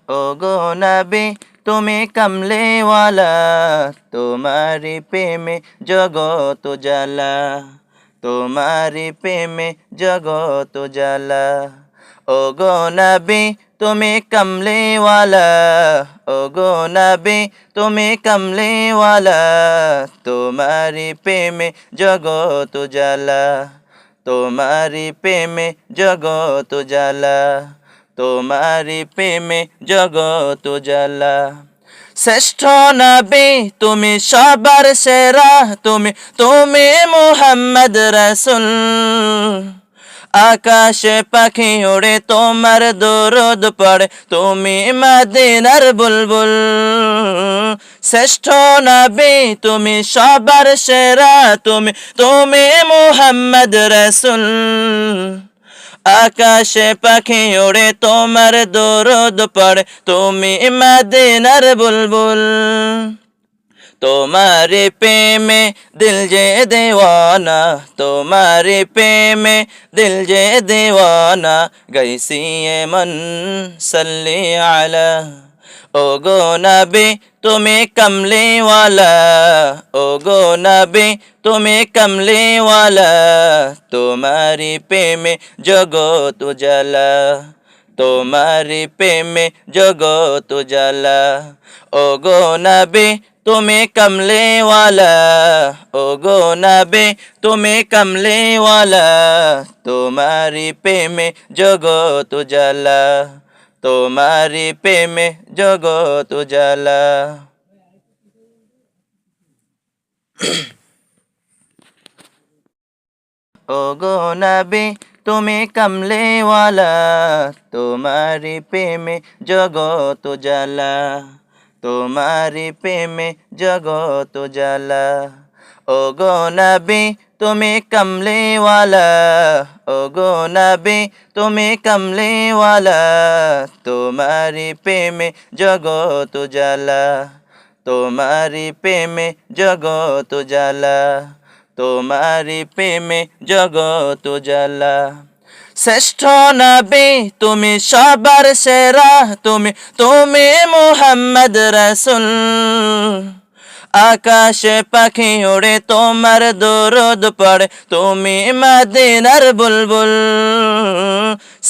ও গো নবী তুমি কমলেওয়ালা, তোমারি প্রেমে জগত জ্বালা, তোমারি প্রেমে জগত জ্বালা। ও গো নবী তুমি কমলেওয়ালা, ও গো নবী তুমি কমলেওয়ালা, তোমারি প্রেমে জগত জ্বালা, তোমারি প্রেমে জগত জ্বালা, তোমারি প্রেমে জগত জ্বালা। শ্রেষ্ঠ নবী তুমি সবার সেরা, তুমি তুমি মুহাম্মদ রাসূল। আকাশে পাখি ওড়ে তোমার দরুদ পড়ে, তুমি মদিনার বুলবুল। শ্রেষ্ঠ নবী তুমি সবার সেরা, তুমি তুমি মুহাম্মদ রাসূল। আকাশে পাখি ওড়ে তোমার দরুদ পড়ে, তুমি মদিনার বুলবুল। তোমারে প্রেমে দিল যে দেওয়ানা, তোমারে প্রেমে দিল যে দেওয়ানা, গাইসি এ মন সাল্লি আলা। ও গো নবী তুমি কমলেওয়ালা, ও গো নবী তুমি কমলেওয়ালা, তোমারি প্রেমে জগত জ্বালা, তোমারি প্রেমে জগত জ্বালা। ও গো নবী তুমি কমলেওয়ালা, ও গো নবী তুমি কমলেওয়ালা, তোমারি প্রেমে জগত জ্বালা, তোমারি প্রেমে জগত জ্বালা। ও গো নবী তুমি কমলেওয়ালা, তোমারি প্রেমে জগত জ্বালা, তোমারি প্রেমে জগত জ্বালা। ও গো নবী তুমি কমলেওয়ালা, ও গো নবী তুমি কমলেওয়ালা, তোমারি প্রেমে জগত জ্বালা, তোমারি প্রেমে জগত জ্বালা, তোমারি প্রেমে জগত জ্বালা। শ্রেষ্ঠ নবী তুমি সবার সেরা, তুমি তুমি মুহাম্মদ রাসূল। আকাশে পাখি ওড়ে তোমার দরুদ পড়ে, তুমি মদিনার বুলবুল।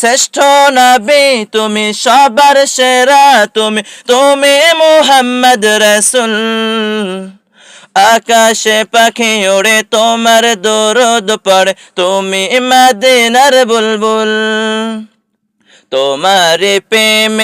শ্রেষ্ঠ নবী তুমি সবার সেরা, তুমি তুমি মুহাম্মদ রাসূল। আকাশে পাখি ওড়ে তোমার দরুদ পড়ে, তুমি মদিনার বুলবুল। তোমারি প্রেমে